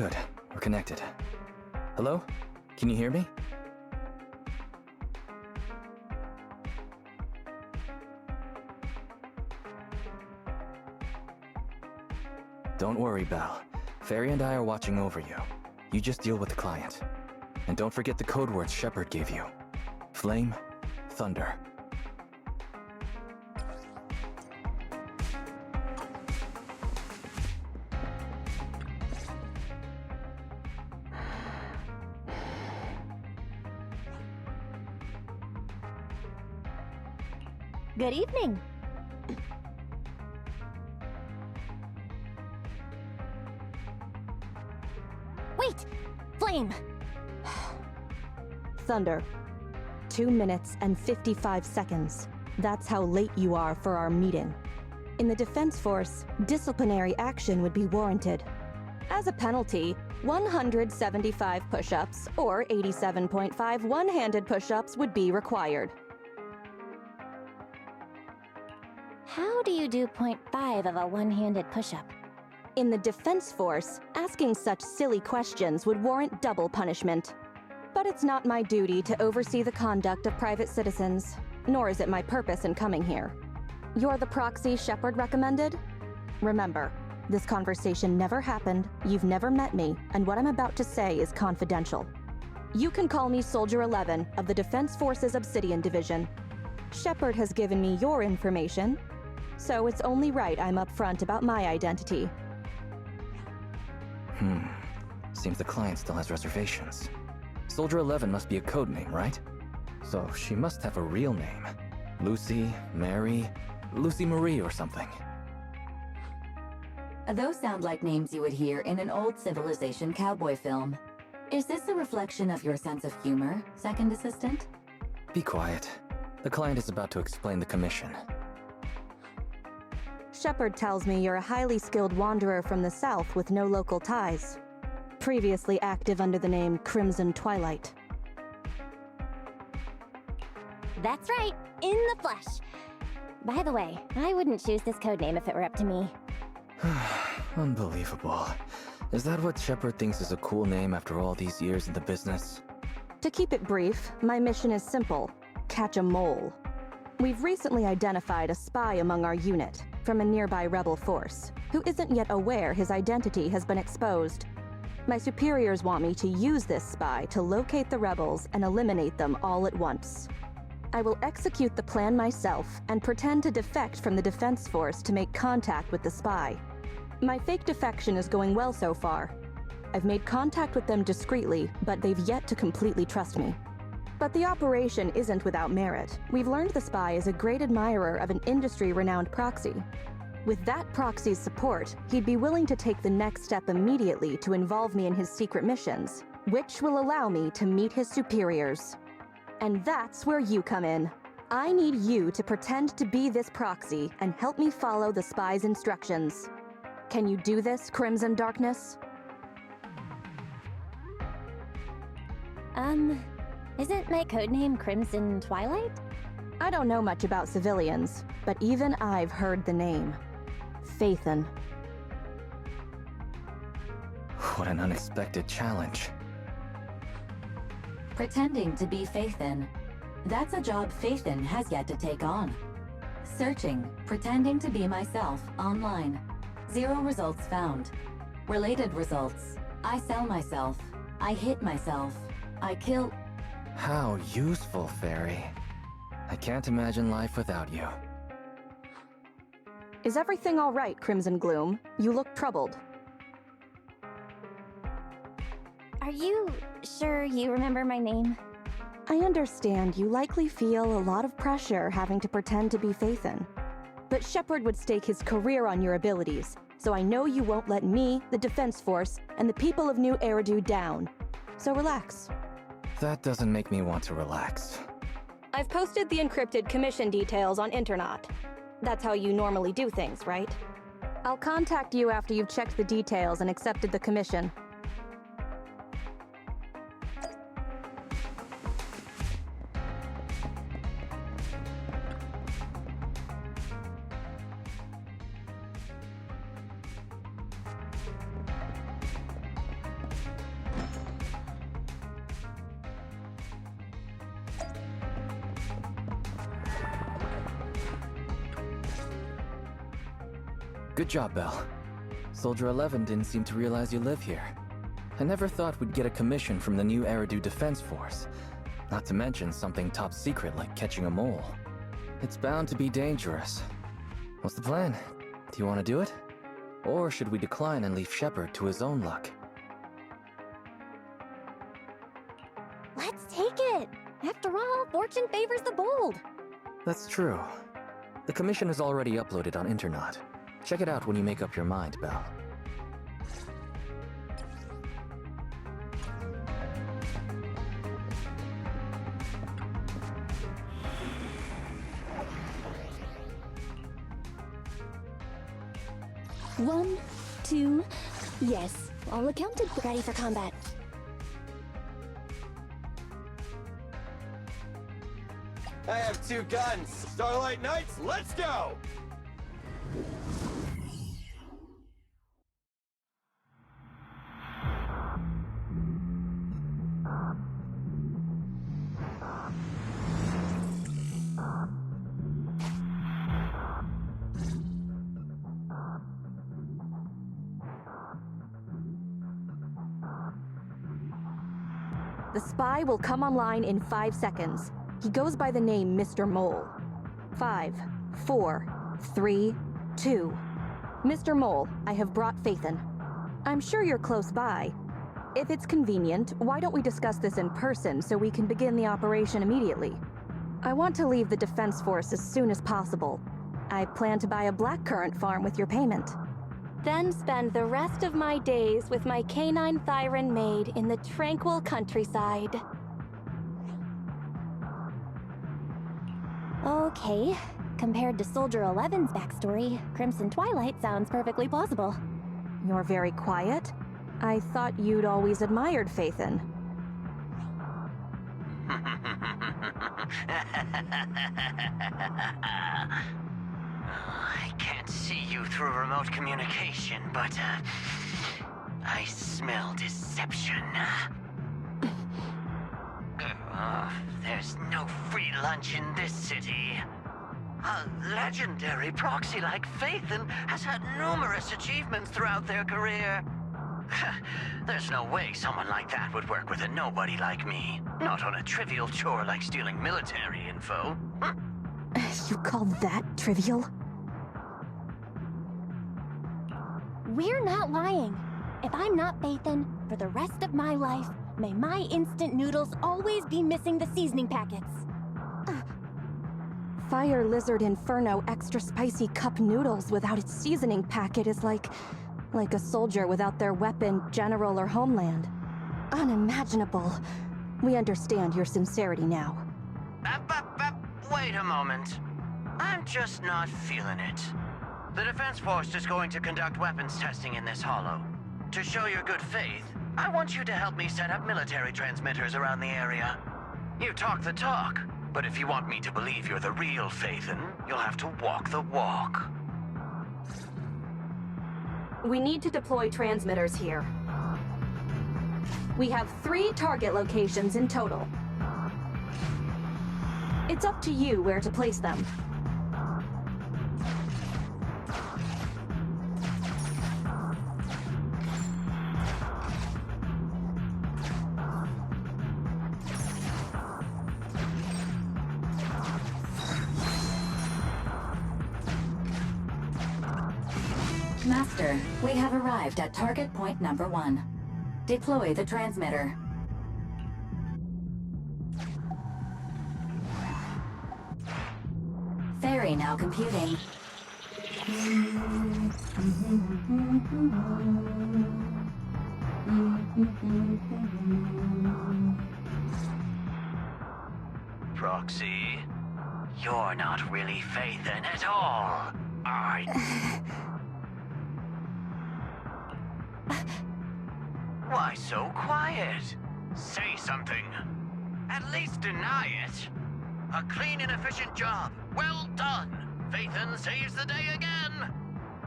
Good. We're connected. Hello? Can you hear me? Don't worry, Belle. Fairy and I are watching over you. You just deal with the client. And don't forget the code words Shepard gave you. Flame, thunder. Good evening. Wait! Flame! Thunder. 2 minutes and 55 seconds. That's how late you are for our meeting. In the Defense Force, disciplinary action would be warranted. As a penalty, 175 push-ups or 87.5 one-handed push-ups would be required. How do you do 0.5 of a one-handed push-up? In the Defense Force, asking such silly questions would warrant double punishment. But it's not my duty to oversee the conduct of private citizens, nor is it my purpose in coming here. You're the proxy Shepard recommended? Remember, this conversation never happened, you've never met me, and what I'm about to say is confidential. You can call me Soldier 11 of the Defense Force's Obsidian Division. Shepard has given me your information, so it's only right I'm upfront about my identity. Seems the client still has reservations. Soldier 11 must be a code name, right? So she must have a real name. Lucy, Mary, Lucy Marie or something. Those sound like names you would hear in an old civilization cowboy film. Is this a reflection of your sense of humor, second assistant? Be quiet. The client is about to explain the commission. Shepard tells me you're a highly skilled wanderer from the south with no local ties. Previously active under the name Crimson Twilight. That's right, in the flesh. By the way, I wouldn't choose this codename if it were up to me. Unbelievable. Is that what Shepard thinks is a cool name after all these years in the business? To keep it brief, my mission is simple: catch a mole. We've recently identified a spy among our unit from a nearby rebel force who isn't yet aware his identity has been exposed. My superiors want me to use this spy to locate the rebels and eliminate them all at once. I will execute the plan myself and pretend to defect from the Defense Force to make contact with the spy. My fake defection is going well so far. I've made contact with them discreetly, but they've yet to completely trust me. But the operation isn't without merit. We've learned the spy is a great admirer of an industry-renowned proxy. With that proxy's support, he'd be willing to take the next step immediately to involve me in his secret missions, which will allow me to meet his superiors. And that's where you come in. I need you to pretend to be this proxy and help me follow the spy's instructions. Can you do this, Crimson Darkness? Isn't my codename Crimson Twilight? I don't know much about civilians, but even I've heard the name. Phaethon. What an unexpected challenge. Pretending to be Phaethon. That's a job Phaethon has yet to take on. Searching, pretending to be myself, online. 0 results found. Related results. I sell myself. I hit myself. I kill... How useful, Fairy. I can't imagine life without you. Is everything all right, Crimson Gloom? You look troubled. Are you sure you remember my name? I understand you likely feel a lot of pressure having to pretend to be Phaethon. But Shepard would stake his career on your abilities, so I know you won't let me, the Defense Force, and the people of New Eridu down. So relax. That doesn't make me want to relax. I've posted the encrypted commission details on Internet. That's how you normally do things, right? I'll contact you after you've checked the details and accepted the commission. Good job, Belle. Soldier 11 didn't seem to realize you live here. I never thought we'd get a commission from the new Eridu Defense Force. Not to mention something top secret like catching a mole. It's bound to be dangerous. What's the plan? Do you want to do it? Or should we decline and leave Shepard to his own luck? Let's take it! After all, fortune favors the bold. That's true. The commission is already uploaded on Internet. Check it out when you make up your mind, Belle. One, two, yes, all accounted for. Ready for combat. I have 2 guns. Starlight Knights, let's go! The spy will come online in 5 seconds. He goes by the name Mr. Mole. 5, 4, 3, 2. Mr. Mole, I have brought Phaethon. I'm sure you're close by. If it's convenient, why don't we discuss this in person so we can begin the operation immediately? I want to leave the Defense Force as soon as possible. I plan to buy a blackcurrant farm with your payment. Then spend the rest of my days with my canine Thyron maid in the tranquil countryside. Okay. Compared to Soldier 11's backstory, Crimson Twilight sounds perfectly plausible. You're very quiet. I thought you'd always admired Phaethon. I can't see you through remote communication, but, I smell deception. There's no free lunch in this city. A legendary proxy like Phaethon has had numerous achievements throughout their career. There's no way someone like that would work with a nobody like me. Not on a trivial chore like stealing military info. You call that trivial? We're not lying. If I'm not Phaethon, for the rest of my life, may my instant noodles always be missing the seasoning packets. Fire Lizard Inferno extra spicy cup noodles without its seasoning packet is like a soldier without their weapon, general, or homeland. Unimaginable. We understand your sincerity now. Wait a moment. I'm just not feeling it. The Defense Force is going to conduct weapons testing in this hollow. To show your good faith, I want you to help me set up military transmitters around the area. You talk the talk, but if you want me to believe you're the real Phaethon, you'll have to walk the walk. We need to deploy transmitters here. We have 3 target locations in total. It's up to you where to place them. Master, we have arrived at target point number 1. Deploy the transmitter. Ferry now computing. Proxy, you're not really Phaethon at all, are you? Why so quiet? Say something. At least deny it. A clean and efficient job. Well done. Phaethon saves the day again.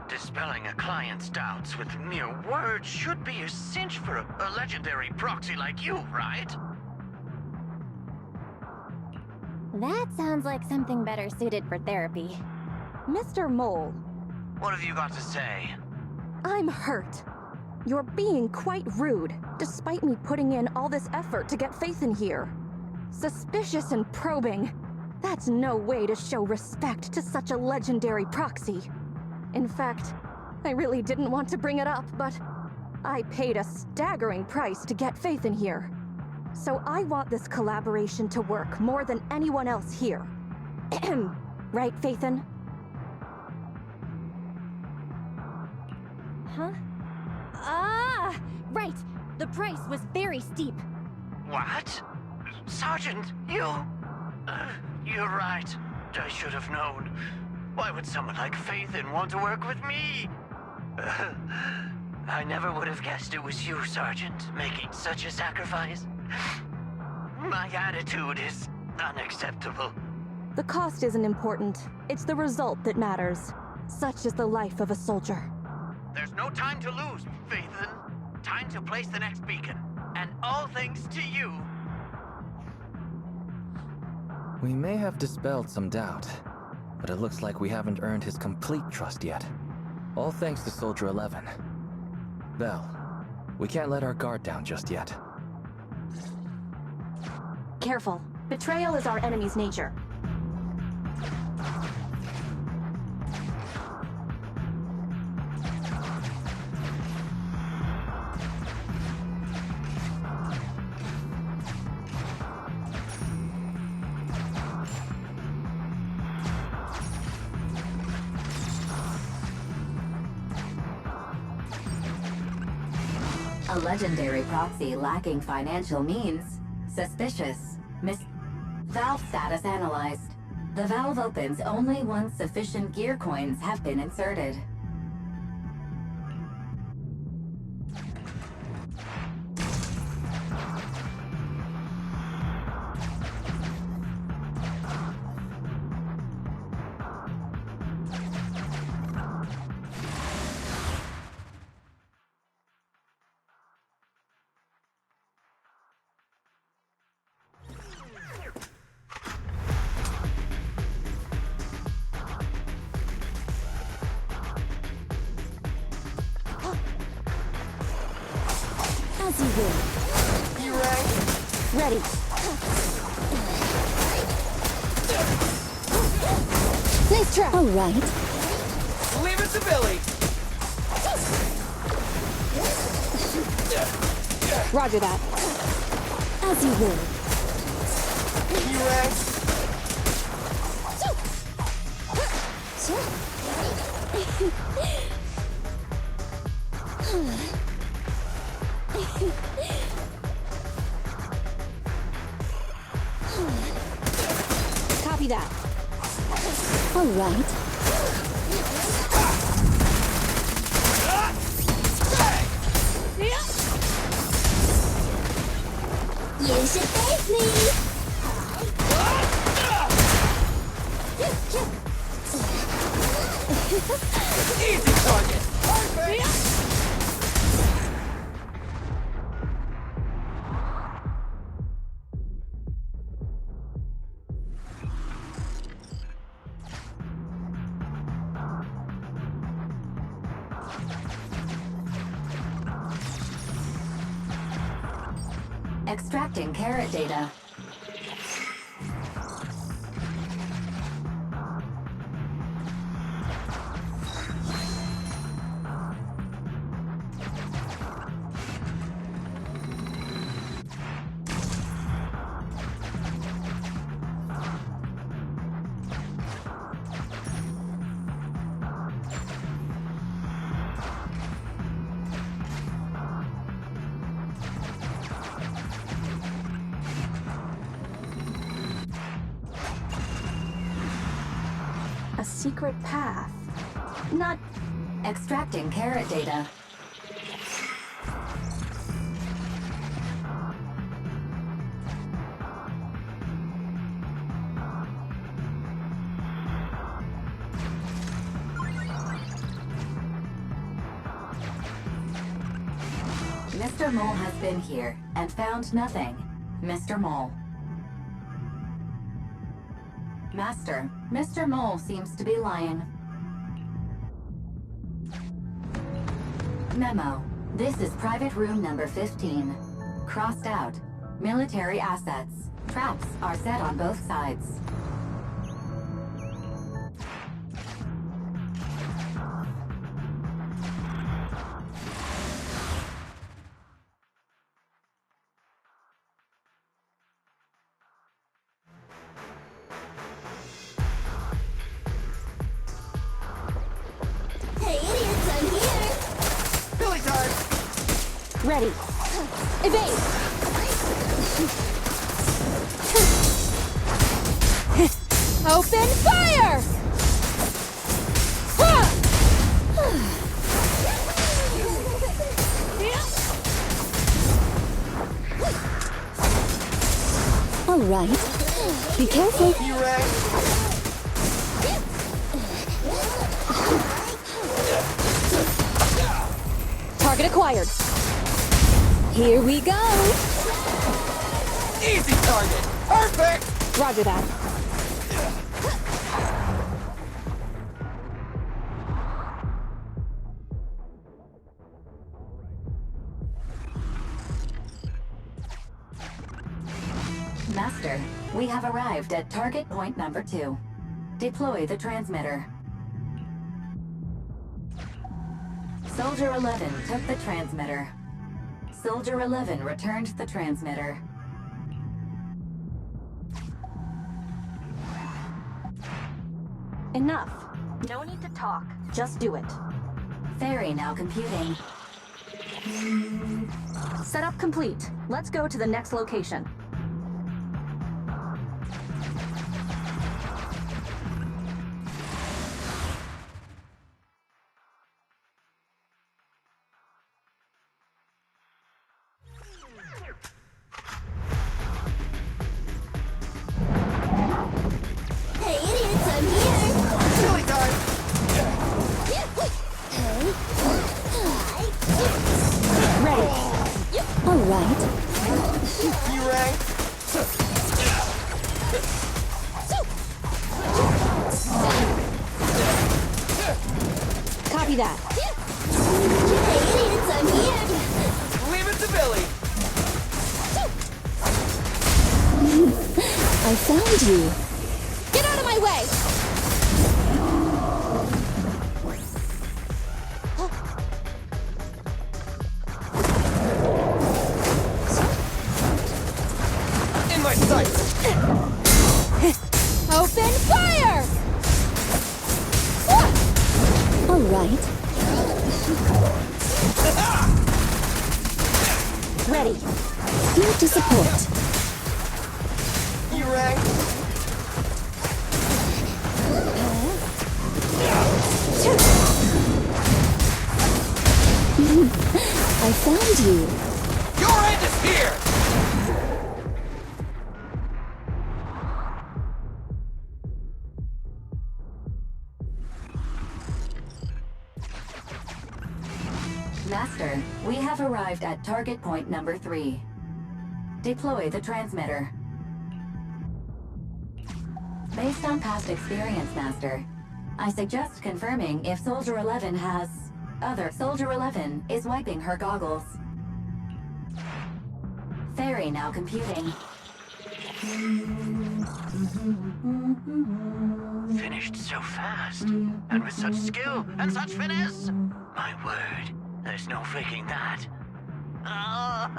Dispelling a client's doubts with mere words should be a cinch for a legendary proxy like you, right? That sounds like something better suited for therapy. Mr. Mole, What have you got to say? I'm hurt. You're being quite rude, despite me putting in all this effort to get Faith in here. Suspicious and probing. That's no way to show respect to such a legendary proxy. In fact, I really didn't want to bring it up, but I paid a staggering price to get Faith in here. So I want this collaboration to work more than anyone else here. Right, Faithin? Huh? Ah! Right! The price was very steep. What? Sergeant, you... you're right. I should have known. Why would someone like Faithin want to work with me? I never would have guessed it was you, Sergeant, making such a sacrifice. My attitude is unacceptable. The cost isn't important. It's the result that matters. Such is the life of a soldier. There's no time to lose, Faithin. Time to place the next beacon. And all thanks to you. We may have dispelled some doubt, but it looks like we haven't earned his complete trust yet. All thanks to Soldier 11. Belle, we can't let our guard down just yet. Careful. Betrayal is our enemy's nature. A legendary proxy lacking financial means. Suspicious. Valve status analyzed. The valve opens only once sufficient gear coins have been inserted. As you will. You ready? Ready. Nice try. All right. Leave it to Billy. Roger that. As you will. You ready? Copy that. All right. You should thank me. Easy target. Perfect. Extracting carrot data. A secret path. Not... Extracting carrot data. Mr. Mole has been here and found nothing. Mr. Mole. Master, Mr. Mole seems to be lying. Memo. This is private room number 15. Crossed out. Military assets. Traps are set on both sides. Hey, idiots, I'm here! Billy time! Ready. Evade! Open fire! All right. Be careful. You rang? Target acquired. Here we go. Easy target! Perfect! Roger that. Master, we have arrived at target point number 2. Deploy the transmitter. Soldier 11 took the transmitter. Soldier 11 returned the transmitter. Enough. No need to talk. Just do it. Ferry now computing. Setup complete. Let's go to the next location. Hey, idiots, I'm here! Billy time! Ready. All right. You rang? Copy that. Hey, idiots, I'm here! Leave it to Billy! I found you. Get out of my way! In my sights! Open fire! All right. Ready. Here to support. You rang? I found you. Your end is here! Master, we have arrived at target point number 3. Deploy the transmitter. Based on past experience, Master, I suggest confirming if Soldier 11 has... Soldier 11 is wiping her goggles. Ferry now computing. Finished so fast, and with such skill and such finesse. My word, there's no faking that. Oh,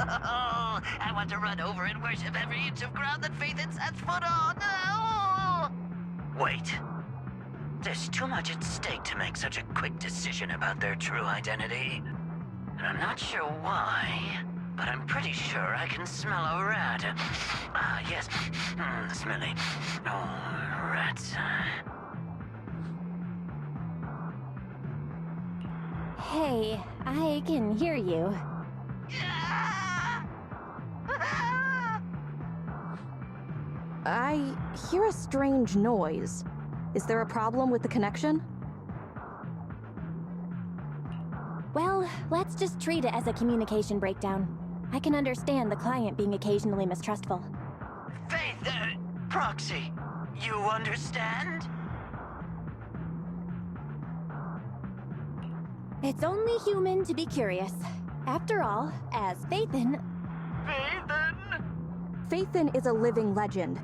I want to run over and worship every inch of ground that Faithin sets foot on. Oh. Wait. There's too much at stake to make such a quick decision about their true identity. And I'm not sure why, but I'm pretty sure I can smell a rat. Ah, yes. Smelly. Oh, rats. Hey, I can hear you. I hear a strange noise. Is there a problem with the connection? Well, let's just treat it as a communication breakdown. I can understand the client being occasionally mistrustful. Faith, Proxy, you understand? It's only human to be curious. After all, as Phaethon... Phaethon? Phaethon is a living legend.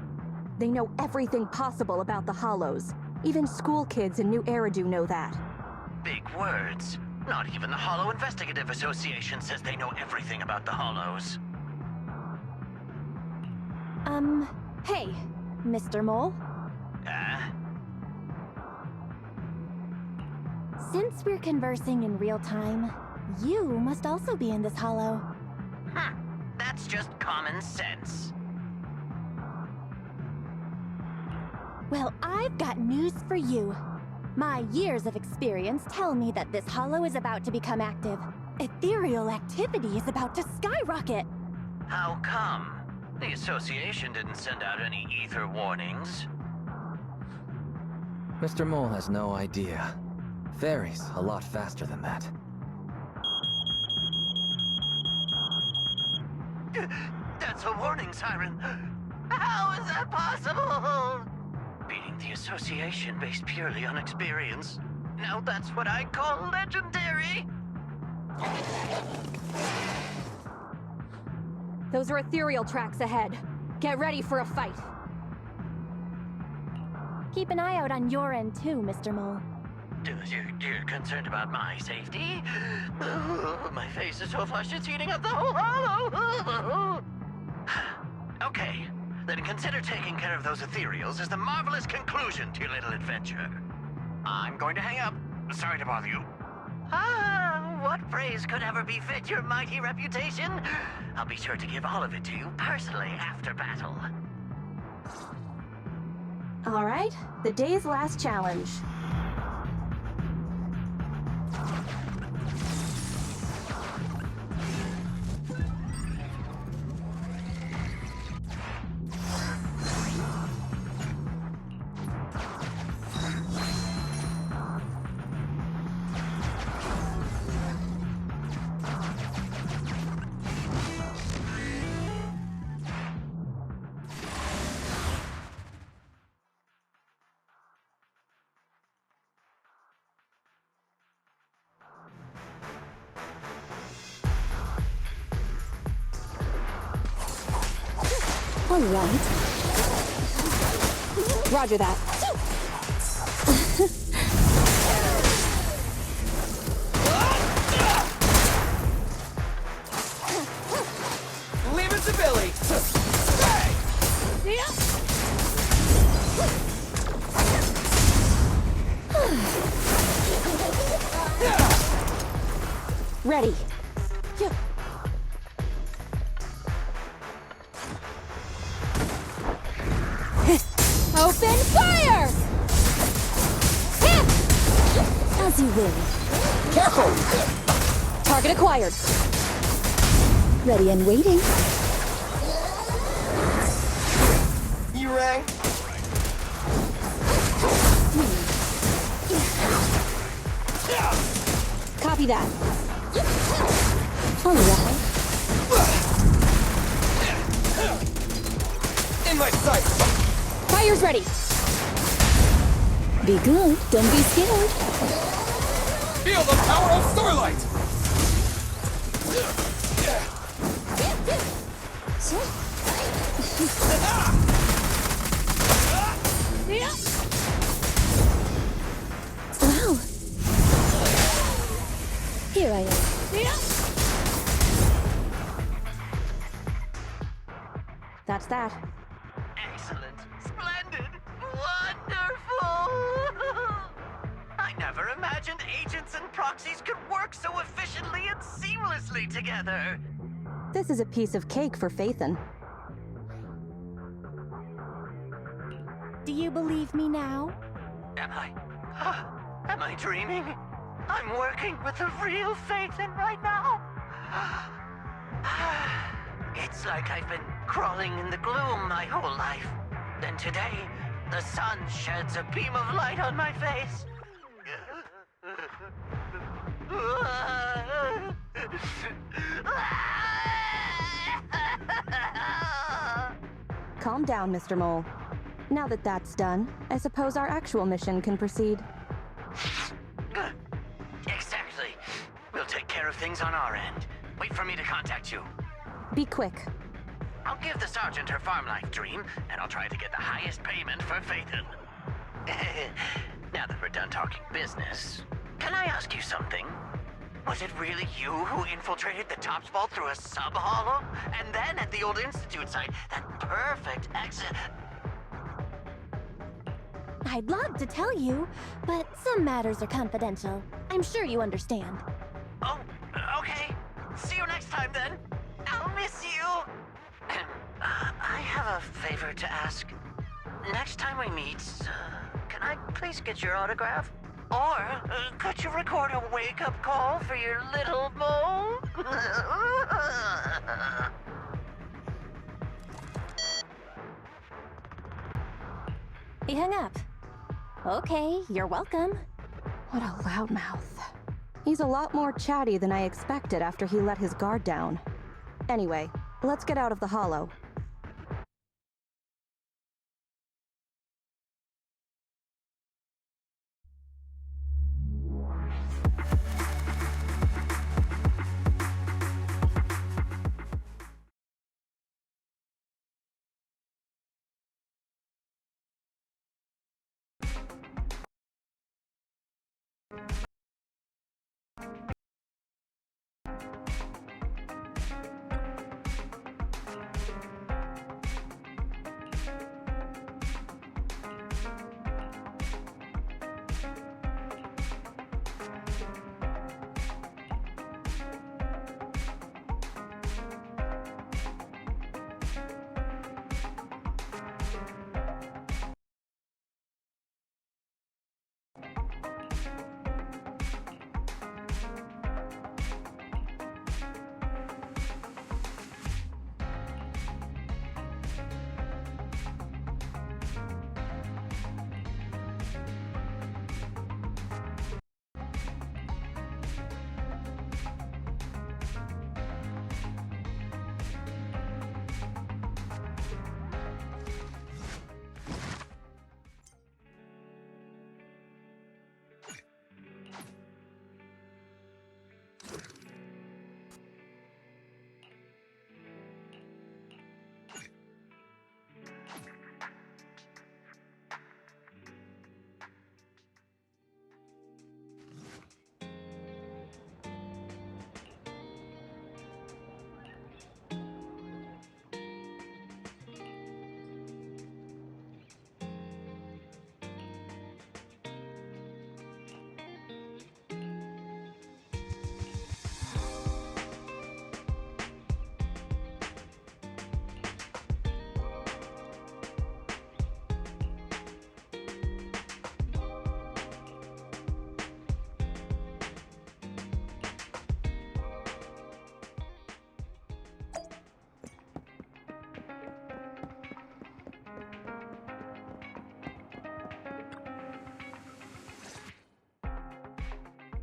They know everything possible about the Hollows. Even school kids in New Eridu know that. Big words. Not even the Hollow Investigative Association says they know everything about the Hollows. Hey, Mr. Mole. Since we're conversing in real time, you must also be in this hollow. That's just common sense. Well, I've got news for you. My years of experience tell me that this hollow is about to become active. Ethereal activity is about to skyrocket. How come? The association didn't send out any ether warnings. Mr. Mole has no idea. Fairies a lot faster than that. That's a warning siren. How is that possible? Beating the association based purely on experience. Now that's what I call legendary. Those are ethereal tracks ahead. Get ready for a fight. Keep an eye out on your end too, Mr. Mole. You're concerned about my safety? My face is so flushed it's heating up the whole hollow. Okay, then consider taking care of those ethereals as the marvelous conclusion to your little adventure. I'm going to hang up. Sorry to bother you. What praise could ever befit your mighty reputation? I'll be sure to give all of it to you personally after battle. All right, the day's last challenge. All right. Roger that. Leave it to Billy! Hey! Ready. Open fire! As you will. Careful! Target acquired. Ready and waiting. You rang? Copy that. All right. In my sight! Fire's ready. Be good. Don't be scared. Feel the power of Starlight! Wow. Here I am. That's that. Excellent, splendid, wonderful! I never imagined agents and proxies could work so efficiently and seamlessly together. This is a piece of cake for Phaethon. Do you believe me now? Am I dreaming? I'm working with the real Phaethon right now. It's like I've been crawling in the gloom my whole life. Then today, the sun sheds a beam of light on my face. Calm down, Mr. Mole. Now that that's done, I suppose our actual mission can proceed. Exactly. of things on our end. Wait for me to contact you. Be quick. I'll give the sergeant her farm life dream, and I'll try to get the highest payment for Phaethon. Now that we're done talking business, can I ask you something? Was it really you who infiltrated the Tops Vault through a sub-hollow? And then at the old Institute site, that perfect exit... I'd love to tell you, but some matters are confidential. I'm sure you understand. Oh, okay. See you next time, then. I'll miss you. I have a favor to ask. Next time we meet, can I please get your autograph? Or could you record a wake-up call for your little mole? He hung up. Okay, you're welcome. What a loudmouth. He's a lot more chatty than I expected after he let his guard down. Anyway, let's get out of the hollow.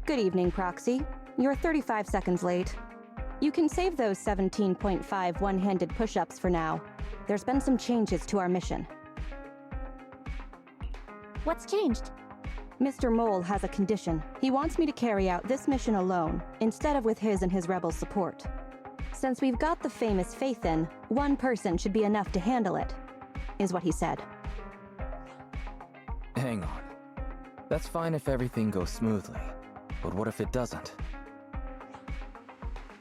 Good evening, Proxy. You're 35 seconds late. You can save those 17.5 one-handed push-ups for now. There's been some changes to our mission. What's changed? Mr. Mole has a condition. He wants me to carry out this mission alone, instead of with his and his rebel support. Since we've got the famous Phaethon, one person should be enough to handle it, is what he said. Hang on. That's fine if everything goes smoothly. But what if it doesn't?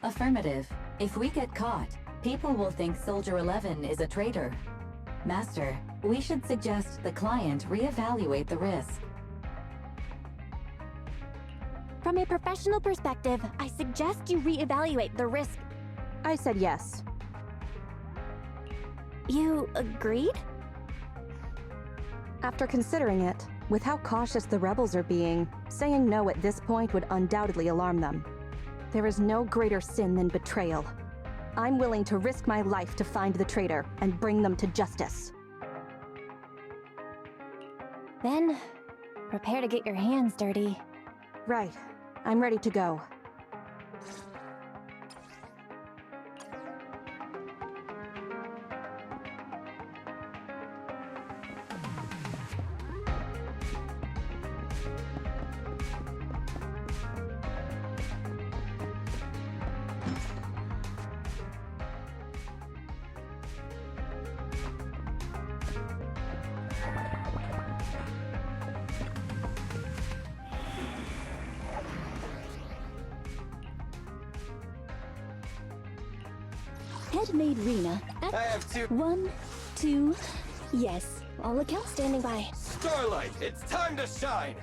Affirmative. If we get caught, people will think Soldier 11 is a traitor. Master, we should suggest the client reevaluate the risk. From a professional perspective, I suggest you reevaluate the risk. I said yes. You agreed? After considering it, with how cautious the rebels are being, saying no at this point would undoubtedly alarm them. There is no greater sin than betrayal. I'm willing to risk my life to find the traitor and bring them to justice. Then, prepare to get your hands dirty. Right. I'm ready to go. head maid Rena. I have two... 1, 2, yes. All accounts standing by. Starlight, it's time to shine!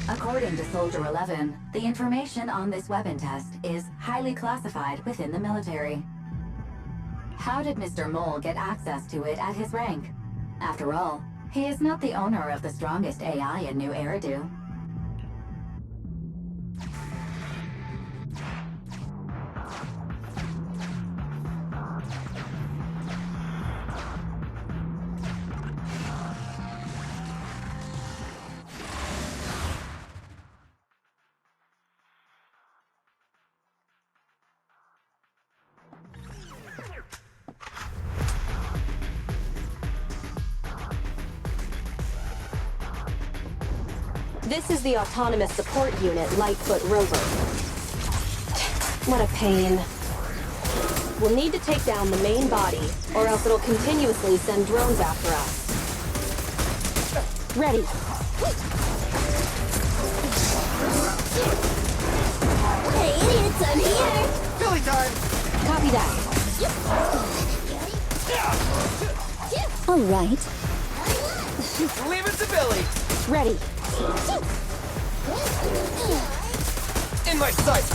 According to Soldier 11, the information on this weapon test is highly classified within the military. How did Mr. Mole get access to it at his rank? After all, he is not the owner of the strongest AI in New Eridu. This is the Autonomous Support Unit, Lightfoot Rover. What a pain. We'll need to take down the main body, or else it'll continuously send drones after us. Ready. Hey, idiots, I'm here! Billy time! Copy that. All right. Leave it to Billy! Ready. In my sight!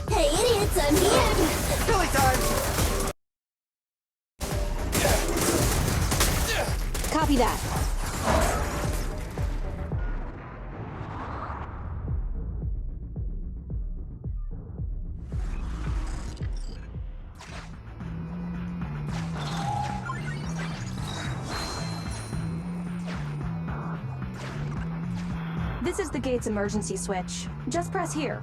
Hey, idiots, I'm here! Billy time! Copy that. This is the gate's emergency switch. Just press here.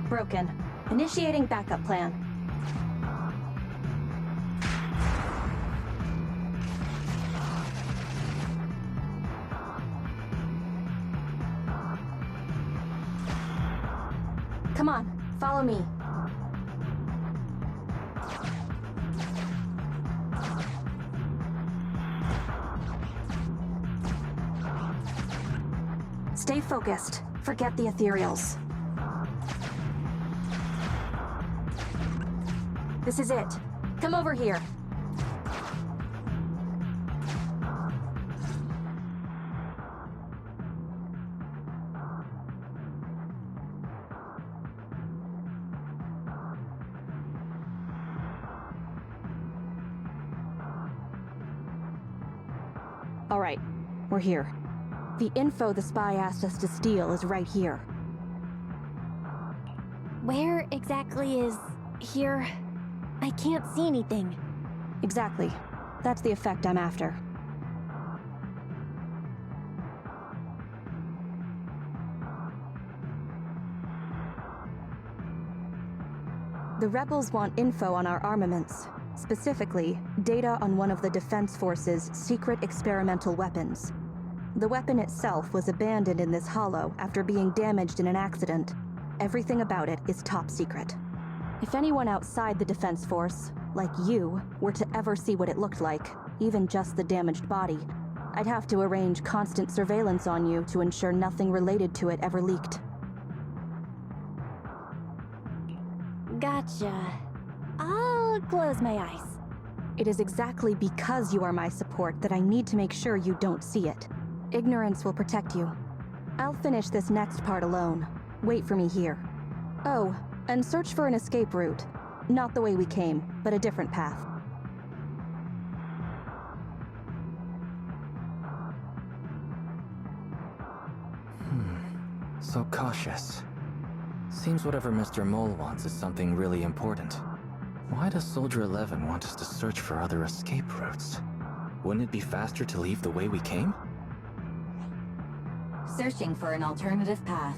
Broken. Initiating backup plan. Come on, follow me. Stay focused. Forget the ethereals. This is it. Come over here. All right, we're here. The info the spy asked us to steal is right here. Where exactly is here? I can't see anything. Exactly. That's the effect I'm after. The rebels want info on our armaments. Specifically, data on one of the Defense Force's secret experimental weapons. The weapon itself was abandoned in this hollow after being damaged in an accident. Everything about it is top secret. If anyone outside the Defense Force, like you, were to ever see what it looked like, even just the damaged body, I'd have to arrange constant surveillance on you to ensure nothing related to it ever leaked. Gotcha. I'll close my eyes. It is exactly because you are my support that I need to make sure you don't see it. Ignorance will protect you. I'll finish this next part alone. Wait for me here. Oh, and search for an escape route. Not the way we came, but a different path. So cautious. Seems whatever Mr. Mole wants is something really important. Why does Soldier 11 want us to search for other escape routes? Wouldn't it be faster to leave the way we came? Searching for an alternative path.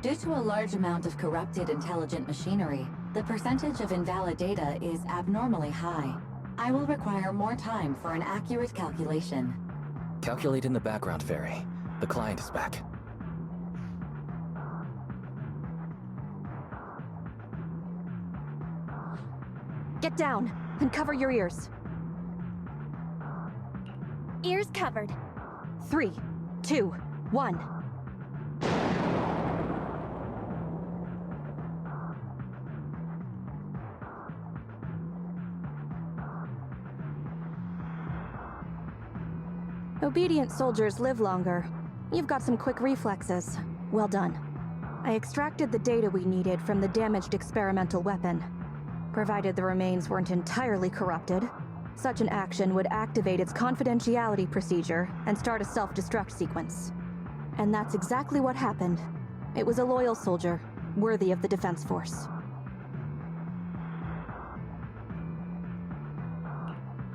Due to a large amount of corrupted intelligent machinery, the percentage of invalid data is abnormally high. I will require more time for an accurate calculation. Calculate in the background, Fairy. The client is back. Get down and cover your ears. Ears covered. 3, 2, 1. Obedient soldiers live longer. You've got some quick reflexes. Well done. I extracted the data we needed from the damaged experimental weapon. Provided the remains weren't entirely corrupted, such an action would activate its confidentiality procedure and start a self-destruct sequence. And that's exactly what happened. It was a loyal soldier, worthy of the Defense Force.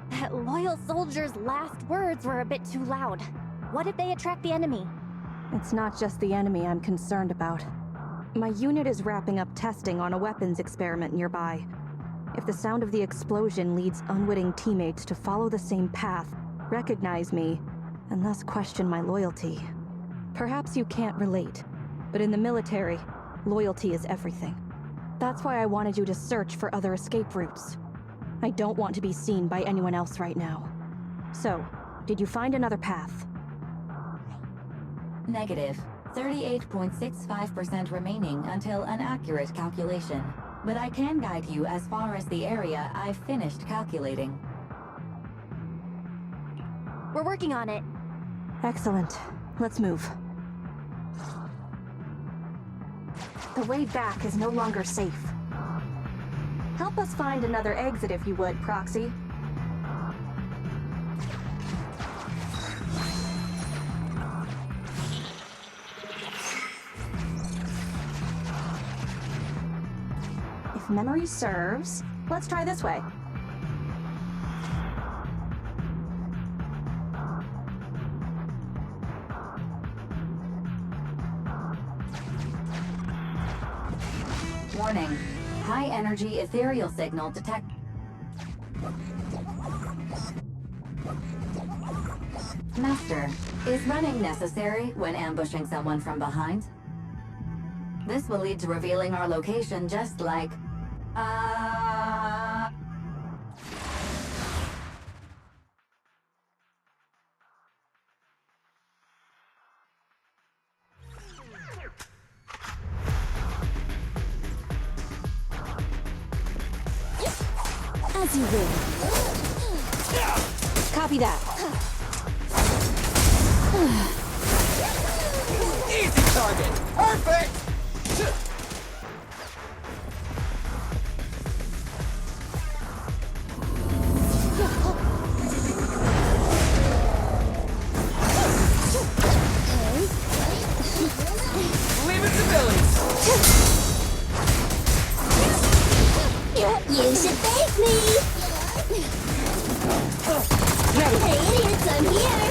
That loyal soldier's last words were a bit too loud. What if they attract the enemy? It's not just the enemy I'm concerned about. My unit is wrapping up testing on a weapons experiment nearby. If the sound of the explosion leads unwitting teammates to follow the same path, recognize me, and thus question my loyalty. Perhaps you can't relate, but in the military, loyalty is everything. That's why I wanted you to search for other escape routes. I don't want to be seen by anyone else right now. So, did you find another path? Negative. 38.65% remaining until an accurate calculation. But I can guide you as far as the area I've finished calculating. We're working on it. Excellent. Let's move. The way back is no longer safe. Help us find another exit if you would, Proxy. If memory serves, let's try this way. Warning. High energy ethereal signal detect. Master, is running necessary when ambushing someone from behind? This will lead to revealing our location just like... As you will. Copy that. Easy target! Perfect! Leave it to Billy! You should thank me! Hey idiots, I'm here!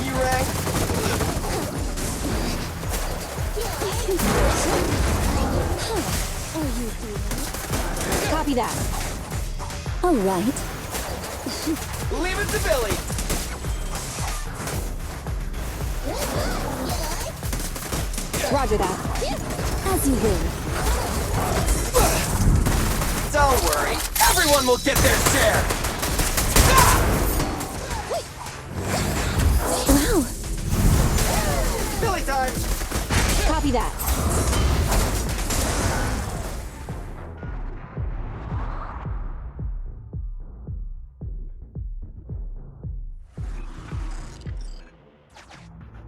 You rang? Copy that. All right. Leave it to Billy! Roger that. As you will. Don't worry, everyone will get their share! Wow. Billy time! Copy that.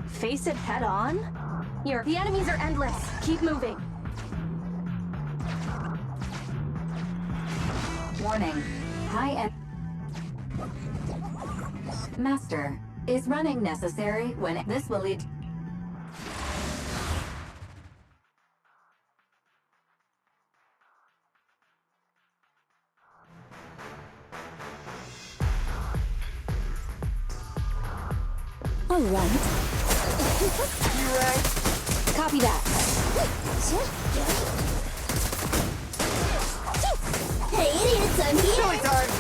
Face it head on? The enemies are endless. Keep moving. Warning. High en... Master, is running necessary when this will lead... All right. You rang? Copy that. Hey idiots, I'm here! Billy time!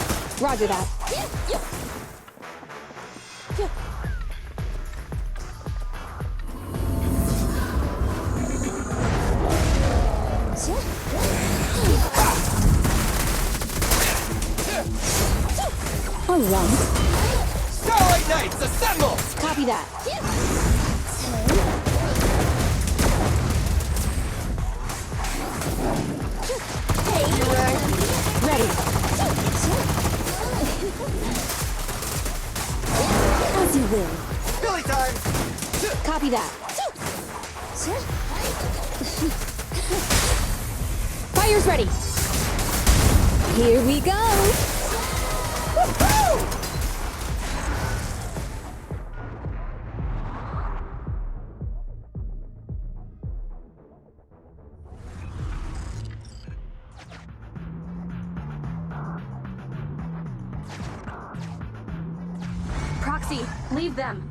Roger that. once. Starlight Knights, assemble! Copy that. Ready. As you will. Billy time! Copy that. Fire's ready. Here we go. Woohoo! Proxy, leave them.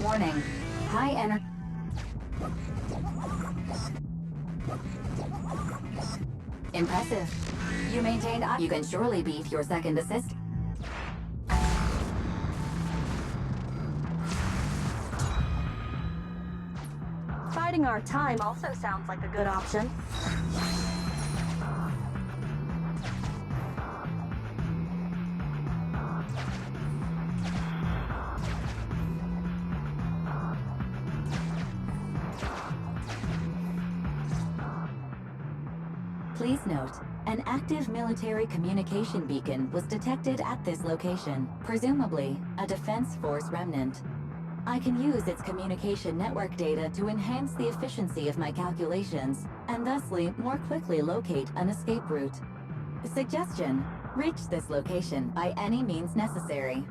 Warning. High energy. Impressive. You maintained. You can surely beat your second assist. Biding our time also sounds like a good option. Please note, an active military communication beacon was detected at this location, presumably a Defense Force remnant. I can use its communication network data to enhance the efficiency of my calculations, and thusly more quickly locate an escape route. Suggestion: reach this location by any means necessary.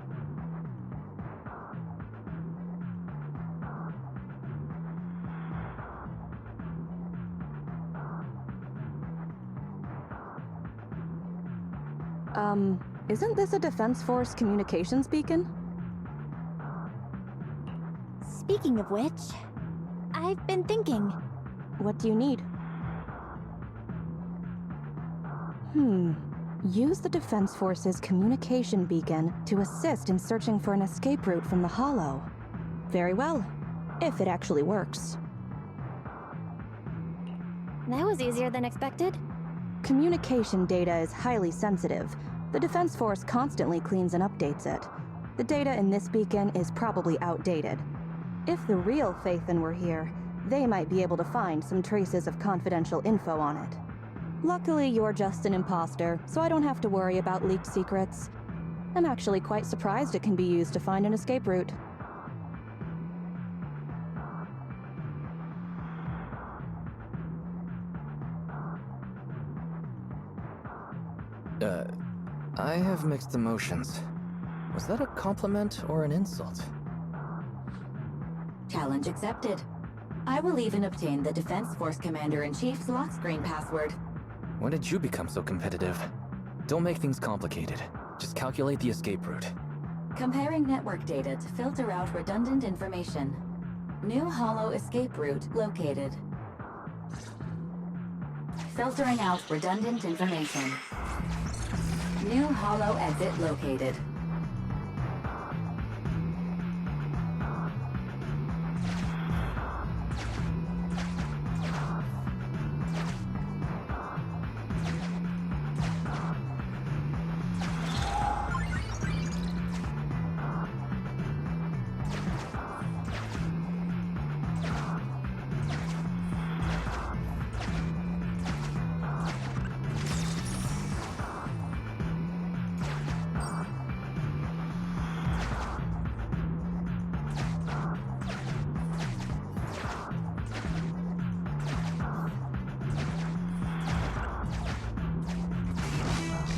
Isn't this a Defense Force communications beacon? Speaking of which, I've been thinking. What do you need? Use the Defense Force's communication beacon to assist in searching for an escape route from the Hollow. Very well, if it actually works. That was easier than expected. Communication data is highly sensitive. The Defense Force constantly cleans and updates it. The data in this beacon is probably outdated. If the real Faithin were here, they might be able to find some traces of confidential info on it. Luckily, you're just an imposter, so I don't have to worry about leaked secrets. I'm actually quite surprised it can be used to find an escape route. I have mixed emotions. Was that a compliment or an insult? Challenge accepted. I will even obtain the Defense Force Commander-in-Chief's lock screen password. When did you become so competitive? Don't make things complicated. Just calculate the escape route. Comparing network data to filter out redundant information. New Hollow escape route located. Filtering out redundant information. New Hollow exit located.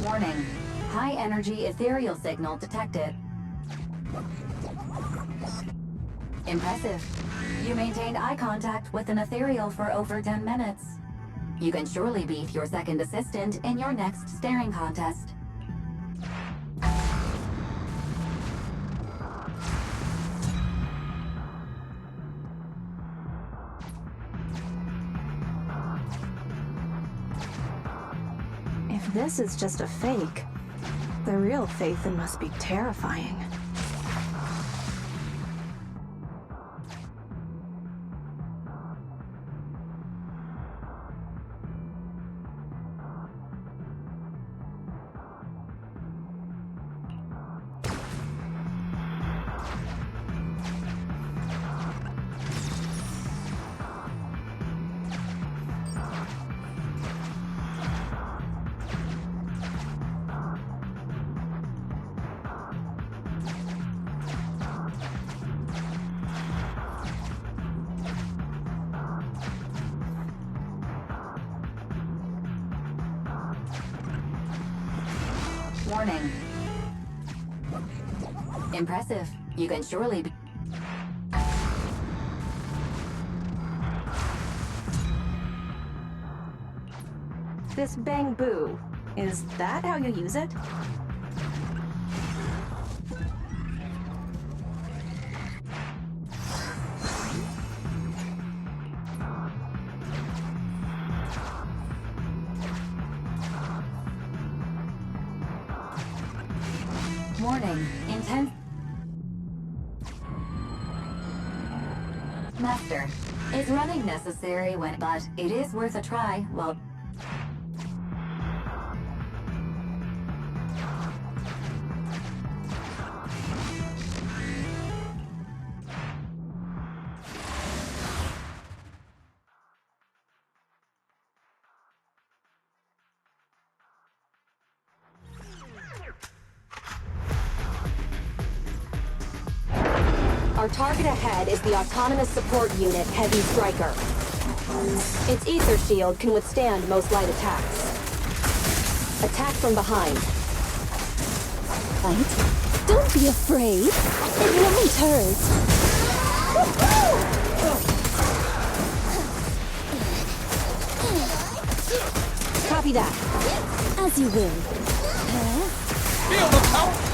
Warning. High energy ethereal signal detected. Impressive. You maintained eye contact with an ethereal for over 10 minutes. You can surely beat your second assistant in your next staring contest. If this is just a fake, the real Faithin must be terrifying. Warning. Impressive. You can surely be... This bang boo, is that how you use it? Warning. Intense... Master, is running necessary when... But it is worth a try while... Our target ahead is the Autonomous Support Unit Heavy Striker. Its ether shield can withstand most light attacks. Attack from behind. Right? Don't be afraid. It won't hurt. Copy that. As you will. Feel the power!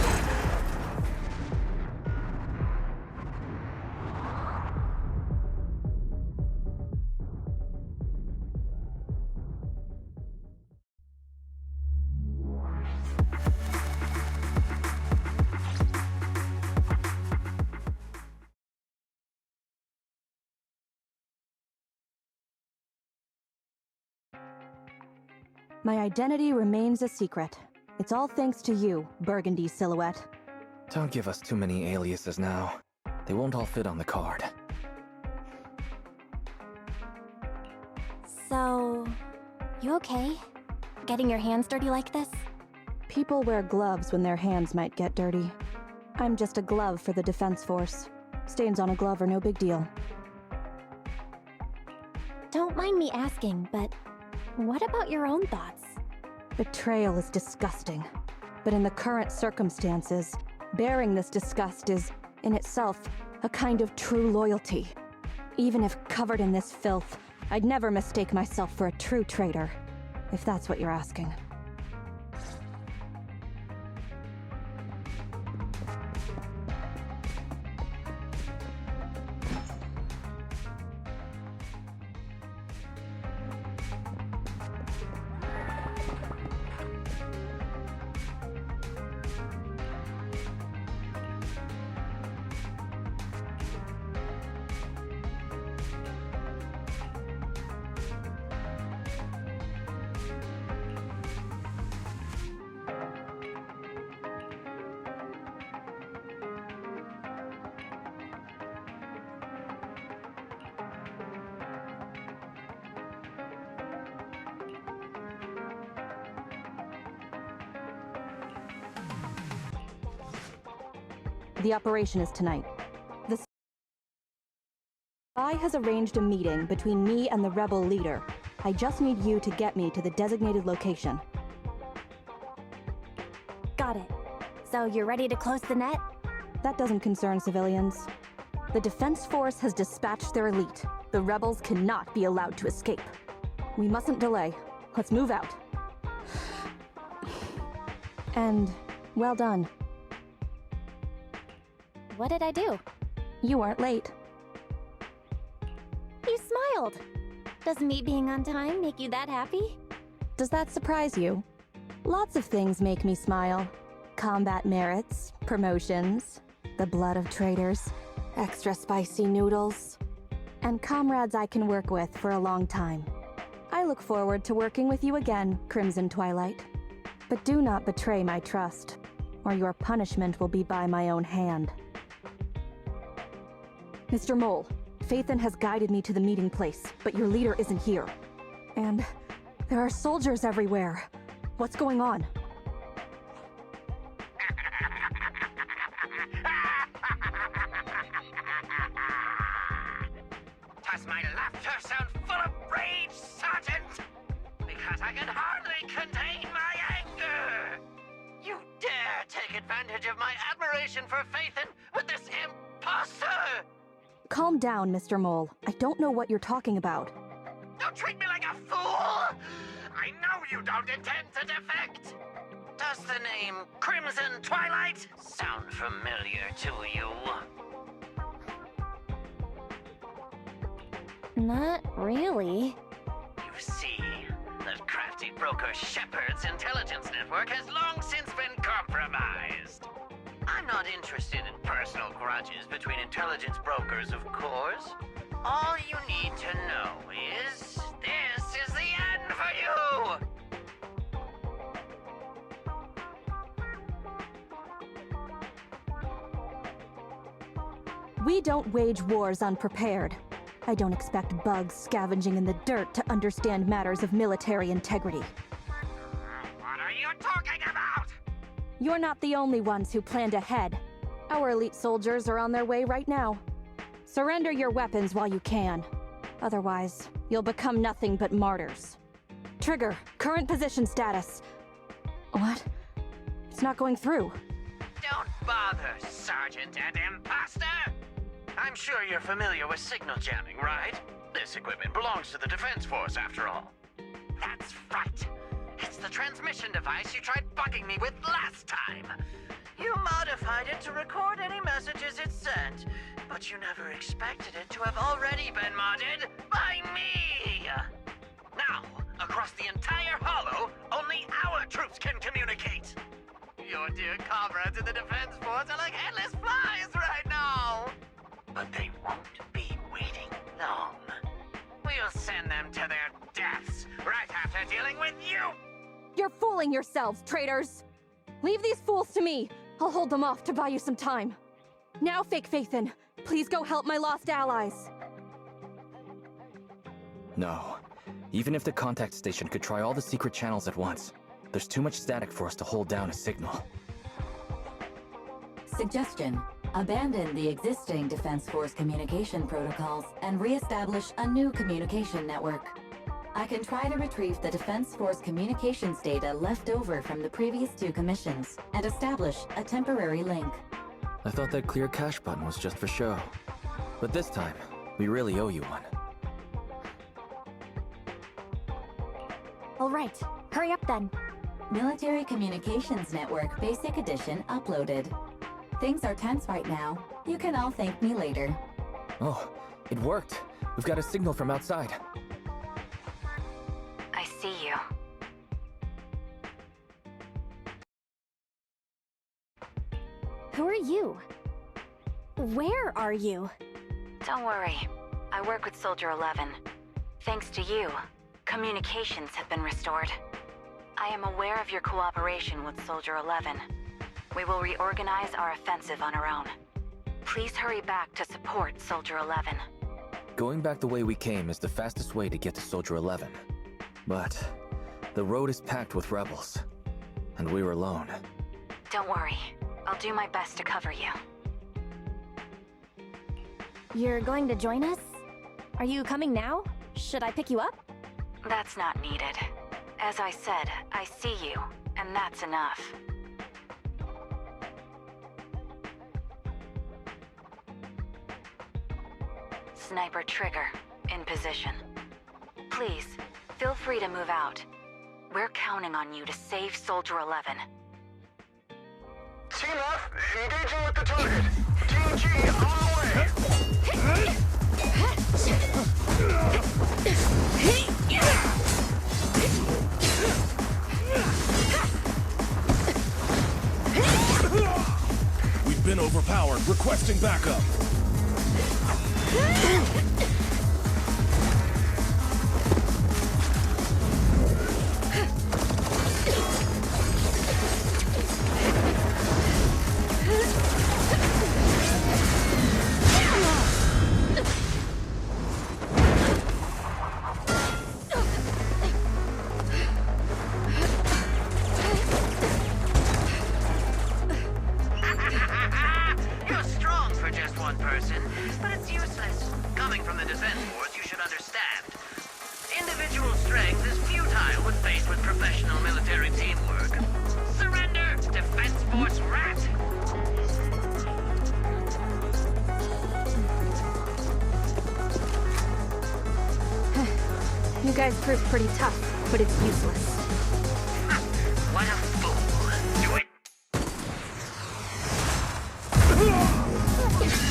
My identity remains a secret. It's all thanks to you, Burgundy Silhouette. Don't give us too many aliases now. They won't all fit on the card. So... you okay? Getting your hands dirty like this? People wear gloves when their hands might get dirty. I'm just a glove for the Defense Force. Stains on a glove are no big deal. Don't mind me asking, but what about your own thoughts? Betrayal is disgusting. But in the current circumstances, bearing this disgust is, in itself, a kind of true loyalty. Even if covered in this filth, I'd never mistake myself for a true traitor, if that's what you're asking. The operation is tonight. The spy has arranged a meeting between me and the rebel leader. I just need you to get me to the designated location. Got it. So you're ready to close the net? That doesn't concern civilians. The Defense Force has dispatched their elite. The rebels cannot be allowed to escape. We mustn't delay. Let's move out. And well done. What did I do? You aren't late. You smiled. Does me being on time make you that happy? Does that surprise you? Lots of things make me smile. Combat merits, promotions, the blood of traitors, extra spicy noodles, and comrades I can work with for a long time. I look forward to working with you again, Crimson Twilight. But do not betray my trust, or your punishment will be by my own hand. Mr. Mole, Phaethon has guided me to the meeting place, but your leader isn't here. And there are soldiers everywhere. What's going on? Does my laughter sound full of rage, Sergeant? Because I can hardly contain my anger! You advantage of my admiration for Faithin with this imposter! Calm down, Mr. Mole. I don't know what you're talking about. Don't treat me like a fool! I know you don't intend to defect! Does the name Crimson Twilight sound familiar to you? Not really. You see, that crafty broker Shepard's intelligence network has long since been compromised. I'm not interested in personal grudges between intelligence brokers, of course. All you need to know is, this is the end for you! We don't wage wars unprepared. I don't expect bugs scavenging in the dirt to understand matters of military integrity. What are you talking about? You're not the only ones who planned ahead. Our elite soldiers are on their way right now. Surrender your weapons while you can. Otherwise, you'll become nothing but martyrs. Trigger, current position status. What? It's not going through. Don't bother, Sergeant and Imposter! I'm sure you're familiar with signal jamming, right? This equipment belongs to the Defense Force, after all. That's right. It's the transmission device you tried bugging me with last time. You modified it to record any messages it sent, but you never expected it to have already been modded by me! Now, across the entire Hollow, only our troops can communicate! Your dear comrades in the Defense Force are like headless flies right now! But they won't be waiting long. We'll send them to their deaths right after dealing with you! You're fooling yourselves, traitors! Leave these fools to me. I'll hold them off to buy you some time. Now, Fake Faithin, please go help my lost allies. No. Even if the contact station could try all the secret channels at once, there's too much static for us to hold down a signal. Suggestion: abandon the existing Defense Force communication protocols and re-establish a new communication network. I can try to retrieve the Defense Force communications data left over from the previous 2 commissions and establish a temporary link. I thought that clear cache button was just for show. But this time, we really owe you one. All right, hurry up then. Military Communications Network Basic Edition uploaded. Things are tense right now. You can all thank me later. Oh, it worked. We've got a signal from outside. I see you. Who are you? Where are you? Don't worry. I work with Soldier 11. Thanks to you, communications have been restored. I am aware of your cooperation with Soldier 11. We will reorganize our offensive on our own. Please hurry back to support Soldier 11. Going back the way we came is the fastest way to get to Soldier 11. But the road is packed with rebels, and we're alone. Don't worry. I'll do my best to cover you. You're going to join us? Are you coming now? Should I pick you up? That's not needed. As I said, I see you, and that's enough. Sniper Trigger, in position. Please, feel free to move out. We're counting on you to save Soldier 11. Team F, engaging with the target. Team G, on the way. We've been overpowered. Requesting backup. You're strong for just one person, but it's useless. Coming from the Defense Force, you should understand. Individual strength is futile when faced with professional military teamwork. Surrender, Defense Force rat! guy's crew's pretty tough, but it's useless. What a fool. Do it.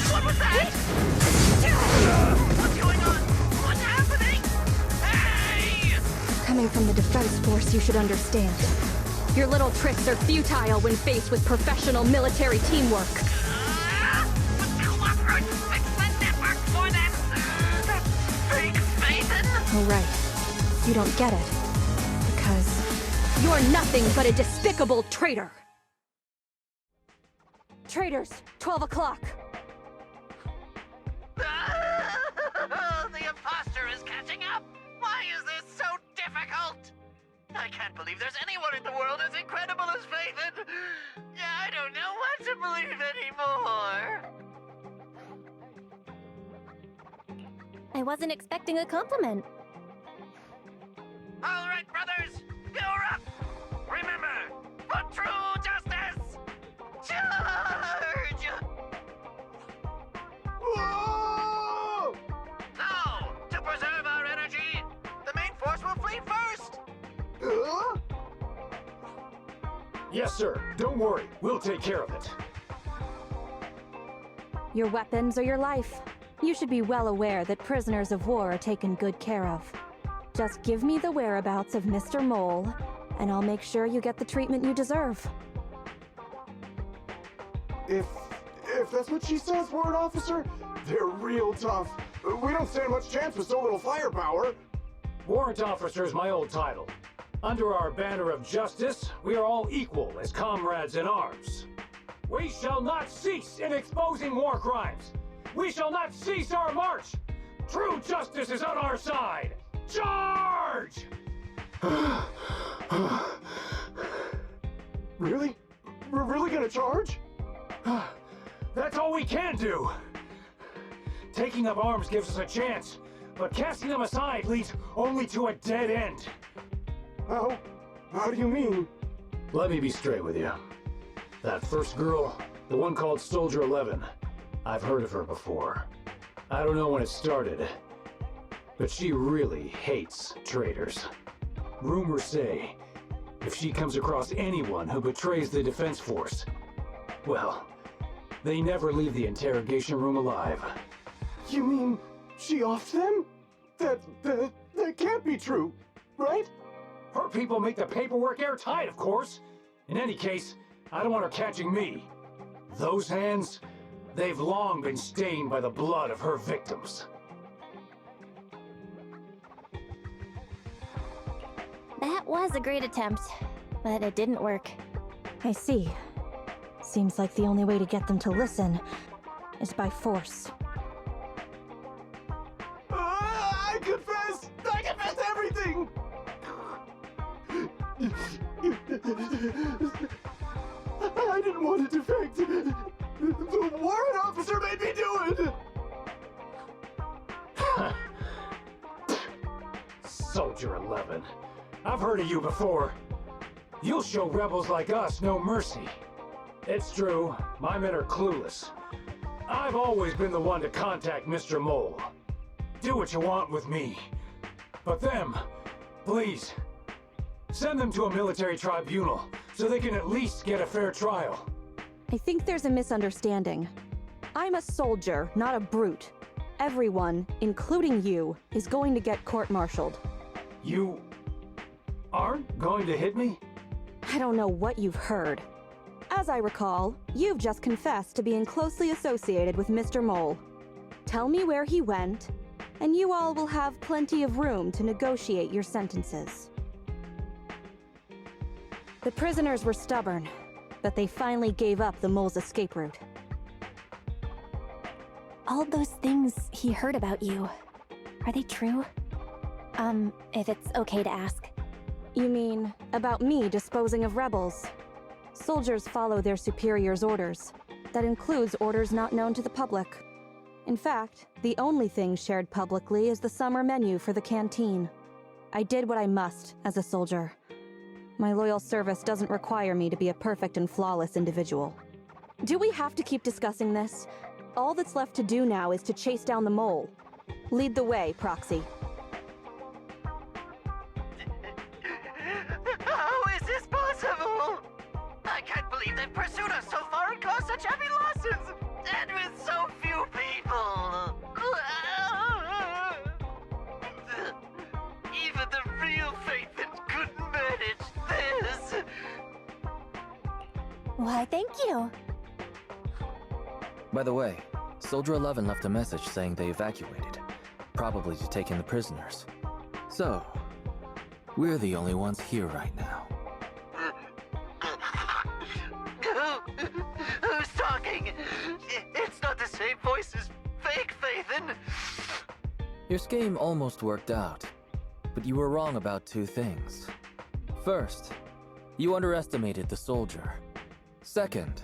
What was that? What's going on? What's happening? Hey! Coming from the defense force, you should understand. Your little tricks are futile when faced with professional military teamwork. But cooperate! Fix the network for them! That's fake Phaethon! Oh, right. You don't get it. Because you're nothing but a despicable traitor! Traitors, 12 o'clock. The imposter is catching up! Why is this so difficult? I can't believe there's anyone in the world as incredible as Phaethon! Yeah, I don't know what to believe anymore! I wasn't expecting a compliment. All right, brothers, you're up! Remember, for true justice, charge! Whoa! Now, to preserve our energy, the main force will flee first! Huh? Yes, sir. Don't worry. We'll take care of it. Your weapons or your life. You should be well aware that prisoners of war are taken good care of. Just give me the whereabouts of Mr. Mole, and I'll make sure you get the treatment you deserve. If that's what she says, warrant officer, they're real tough. We don't stand much chance with so little firepower. Warrant officer is my old title. Under our banner of justice, we are all equal as comrades in arms. We shall not cease in exposing war crimes. We shall not cease our march. True justice is on our side. Charge! Really? We're really gonna charge? That's all we can do. Taking up arms gives us a chance, but casting them aside leads only to a dead end. How do you mean? Let me be straight with you. That first girl, the one called Soldier 11, I've heard of her before. I don't know when it started, but she really hates traitors. Rumors say, if she comes across anyone who betrays the defense force, well, they never leave the interrogation room alive. You mean she offed them? That can't be true, right? Her people make the paperwork airtight, of course. In any case, I don't want her catching me. Those hands, they've long been stained by the blood of her victims. That was a great attempt, but it didn't work. I see. Seems like the only way to get them to listen is by force. I confess! I confess everything! I didn't want to defect. The warrant officer made me do it! Soldier 11. I've heard of you before. You'll show rebels like us no mercy. It's true, my men are clueless. I've always been the one to contact Mr. Mole. Do what you want with me. But them, please, send them to a military tribunal so they can at least get a fair trial. I think there's a misunderstanding. I'm a soldier, not a brute. Everyone, including you, is going to get court-martialed. You aren't going to hit me? I don't know what you've heard. As I recall, you've just confessed to being closely associated with Mr. Mole. Tell me where he went, and you all will have plenty of room to negotiate your sentences. The prisoners were stubborn, but they finally gave up the Mole's escape route. All those things he heard about you, are they true? If it's okay to ask. You mean, about me disposing of rebels? Soldiers follow their superiors' orders. That includes orders not known to the public. In fact, the only thing shared publicly is the summer menu for the canteen. I did what I must as a soldier. My loyal service doesn't require me to be a perfect and flawless individual. Do we have to keep discussing this? All that's left to do now is to chase down the Mole. Lead the way, Proxy. Why, thank you. By the way, Soldier 11 left a message saying they evacuated, probably to take in the prisoners. So, we're the only ones here right now. Who's talking? It's not the same voice as fake Phaethon. Your scheme almost worked out, but you were wrong about two things. First, you underestimated the soldier. Second,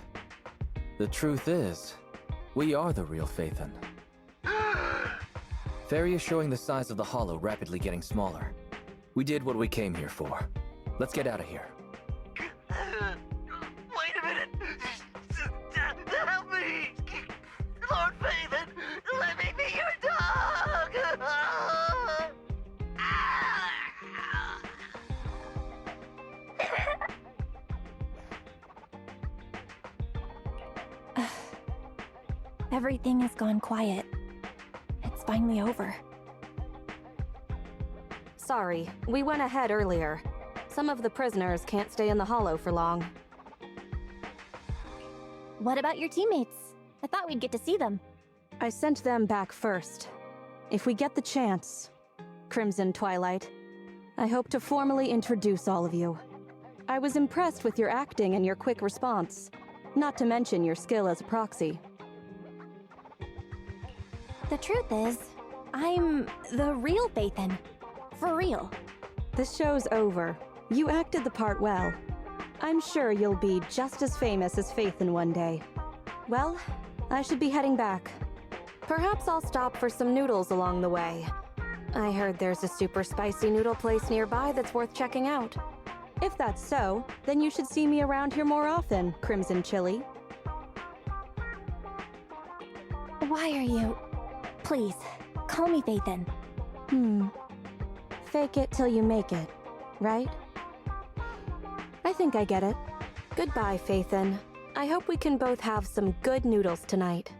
the truth is, we are the real Phaethon. Fairy is showing the size of the hollow rapidly getting smaller. We did what we came here for. Let's get out of here. Wait a minute! Help me! Lord Phaethon, let me be your dog! Everything has gone quiet. It's finally over. Sorry, we went ahead earlier. Some of the prisoners can't stay in the hollow for long. What about your teammates? I thought we'd get to see them. I sent them back first. If we get the chance, Crimson Twilight, I hope to formally introduce all of you. I was impressed with your acting and your quick response, not to mention your skill as a proxy. The truth is, I'm the real Phaethon. For real. The show's over. You acted the part well. I'm sure you'll be just as famous as Phaethon one day. Well, I should be heading back. Perhaps I'll stop for some noodles along the way. I heard there's a super spicy noodle place nearby that's worth checking out. If that's so, then you should see me around here more often, Crimson Chili. Why are you... Please, call me Phaethon. Fake it till you make it, right? I think I get it. Goodbye, Phaethon. I hope we can both have some good noodles tonight.